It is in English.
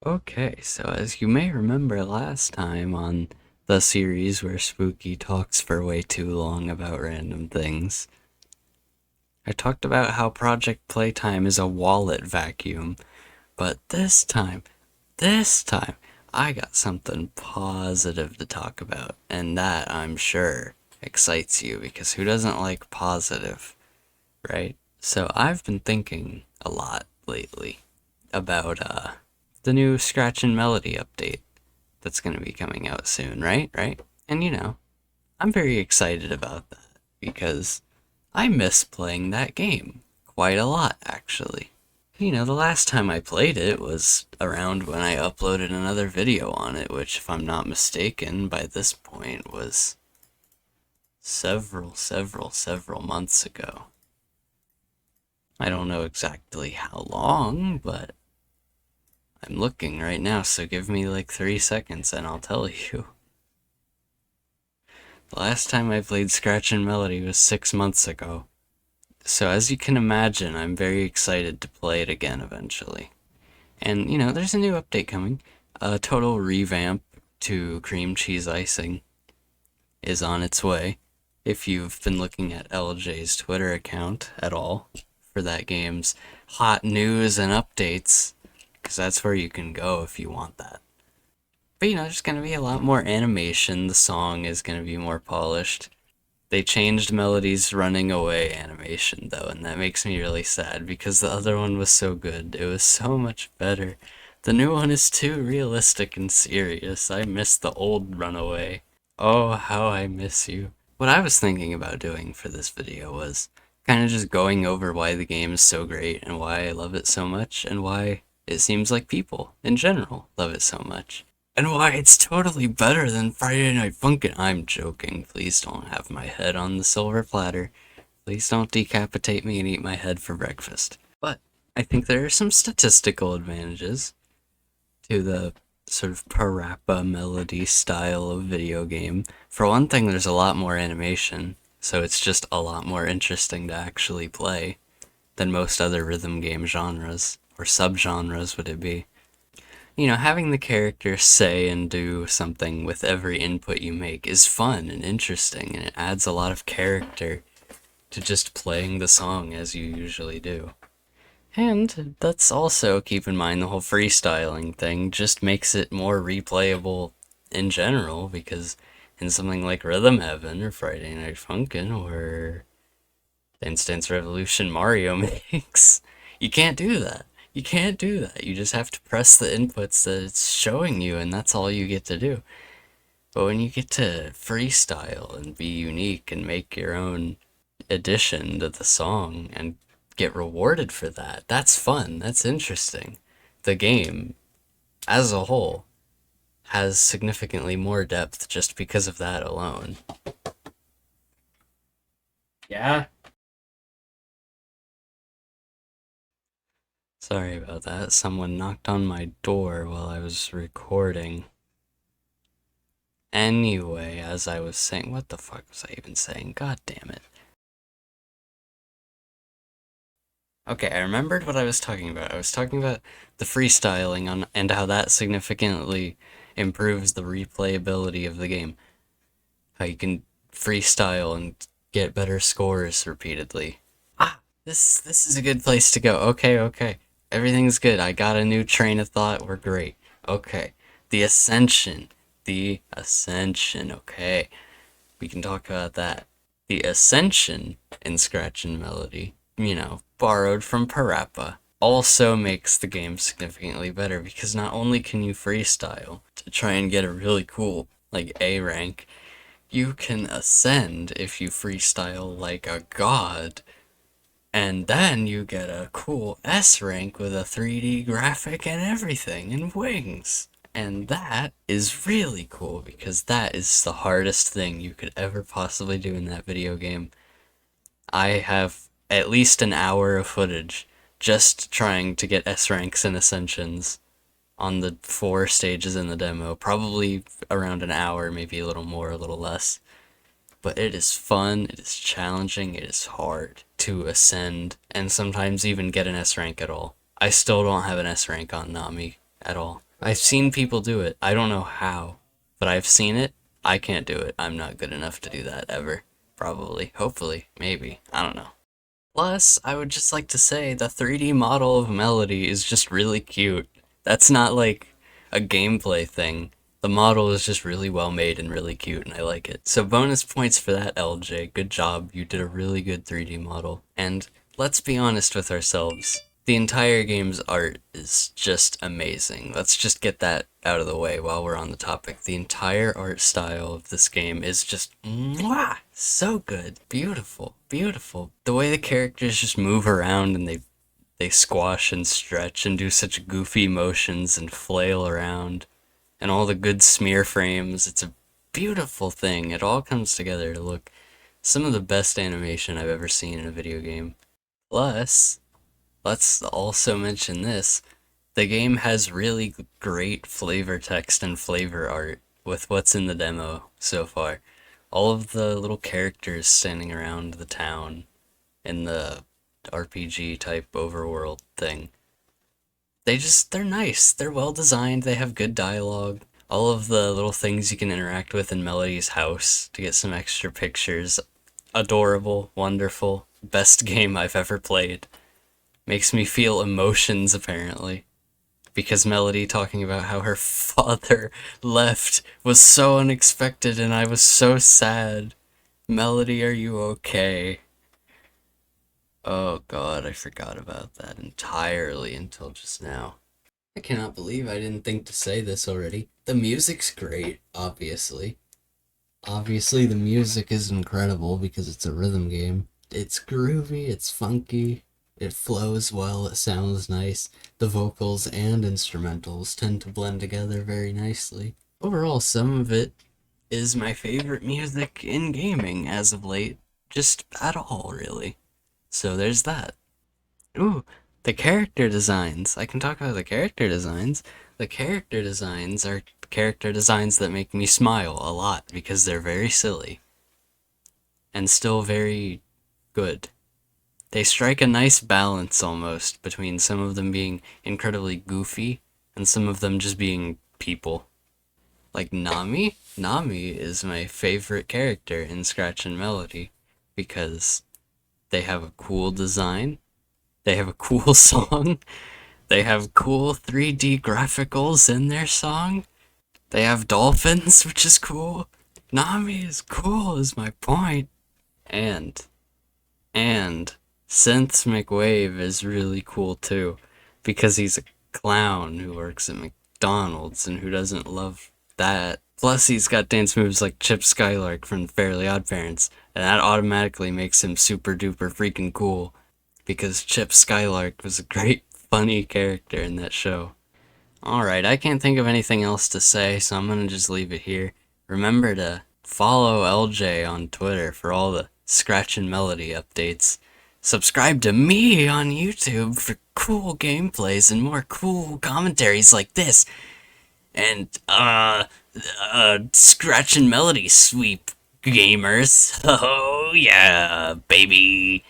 Okay, so as you may remember last time on the series where Spooky talks for way too long about random things, I talked about how Project Playtime is a wallet vacuum, but this time, I got something positive to talk about, and that, I'm sure, excites you because who doesn't like positive, right? So I've been thinking a lot lately about the new Scratchin Melodii update that's going to be coming out soon, right? Right? And I'm very excited about that because I miss playing that game quite a lot, actually. The last time I played it was around when I uploaded another video on it, which, if I'm not mistaken, by this point was several months ago. I don't know exactly how long, but I'm looking right now, so give me like 3 seconds and I'll tell you. The last time I played Scratchin Melodii was 6 months ago. So as you can imagine, I'm very excited to play it again eventually. And there's a new update coming. A total revamp to cream cheese icing is on its way. If you've been looking at LJ's Twitter account at all for that game's hot news and updates, because that's where you can go if you want that. But there's gonna be a lot more animation. The song is gonna be more polished. They changed Melody's running away animation though, and that makes me really sad because the other one was so good. It was so much better. The new one is too realistic and serious. I miss the old runaway. Oh, how I miss you. What I was thinking about doing for this video was kind of just going over why the game is so great and why I love it so much and why it seems like people in general love it so much. And why it's totally better than Friday Night Funkin'. I'm joking. Please don't have my head on the silver platter. Please don't decapitate me and eat my head for breakfast. But I think there are some statistical advantages to the sort of parappa melody style of video game. For one thing, there's a lot more animation, so it's just a lot more interesting to actually play than most other rhythm game genres, or subgenres would it be. Having the character say and do something with every input you make is fun and interesting, and it adds a lot of character to just playing the song as you usually do. And let's also keep in mind the whole freestyling thing just makes it more replayable in general, because in something like Rhythm Heaven or Friday Night Funkin' or Dance Dance Revolution Mario makes, you can't do that. You can't do that. You just have to press the inputs that it's showing you, and that's all you get to do. But when you get to freestyle and be unique and make your own addition to the song and get rewarded for that, that's fun. That's interesting. The game, as a whole, has significantly more depth just because of that alone. Yeah. Sorry about that. Someone knocked on my door while I was recording. Anyway, as I was saying, what the fuck was I even saying? God damn it. Okay, I remembered what I was talking about. I was talking about the freestyling on and how that significantly improves the replayability of the game. How you can freestyle and get better scores repeatedly. Ah, this is a good place to go. Okay. Everything's good. I got a new train of thought. We're great. Okay. The Ascension. The Ascension. Okay. We can talk about that. The Ascension in Scratchin Melodii, borrowed from Parappa, also makes the game significantly better because not only can you freestyle to try and get a really cool, like, A rank, you can ascend if you freestyle like a god, and then you get a cool S rank with a 3D graphic and everything, and wings. And that is really cool because that is the hardest thing you could ever possibly do in that video game. I have at least an hour of footage just trying to get S ranks and ascensions on the 4 stages in the demo. Probably around an hour, maybe a little more, a little less. But it is fun, it is challenging, it is hard to ascend, and sometimes even get an S rank at all. I still don't have an S rank on Nami at all. I've seen people do it. I don't know how, but I've seen it. I can't do it. I'm not good enough to do that ever. Probably. Hopefully. Maybe. I don't know. Plus, I would just like to say the 3D model of Melody is just really cute. That's not like a gameplay thing. The model is just really well made and really cute, and I like it. So, bonus points for that, LJ. Good job. You did a really good 3D model. And let's be honest with ourselves. The entire game's art is just amazing. Let's just get that out of the way while we're on the topic. The entire art style of this game is just mwah, so good. Beautiful, beautiful. The way the characters just move around and they squash and stretch and do such goofy motions and flail around and all the good smear frames. It's a beautiful thing. It all comes together to look some of the best animation I've ever seen in a video game. Plus, let's also mention this. The game has really great flavor text and flavor art with what's in the demo so far. All of the little characters standing around the town in the RPG type overworld thing. They're nice. They're well designed. They have good dialogue. All of the little things you can interact with in Melody's house to get some extra pictures. Adorable, wonderful, best game I've ever played. Makes me feel emotions, apparently. Because Melody talking about how her father left was so unexpected and I was so sad. Melody, are you okay? Oh god, I forgot about that entirely until just now. I cannot believe I didn't think to say this already. The music's great, obviously. Obviously, the music is incredible because it's a rhythm game. It's groovy, it's funky, it flows well, it sounds nice. The vocals and instrumentals tend to blend together very nicely. Overall, some of it is my favorite music in gaming as of late. Just at all, really. So there's that. Ooh, the character designs. I can talk about the character designs. The character designs are character designs that make me smile a lot because they're very silly and still very good. They strike a nice balance almost between some of them being incredibly goofy and some of them just being people. Like Nami? Nami is my favorite character in Scratchin Melodii because they have a cool design, they have a cool song, they have cool 3D graphics in their song, they have dolphins, which is cool. Nami is cool, is my point. And And Synth McWave is really cool too, because he's a clown who works at McDonald's and who doesn't love that. Plus, he's got dance moves like Chip Skylark from Fairly Odd Parents, and that automatically makes him super duper freaking cool, because Chip Skylark was a great, funny character in that show. Alright, I can't think of anything else to say, so I'm gonna just leave it here. Remember to follow LJ on Twitter for all the Scratchin Melodii updates. Subscribe to me on YouTube for cool gameplays and more cool commentaries like this. And, Scratchin Melodii sweep, gamers. Oh, yeah, baby.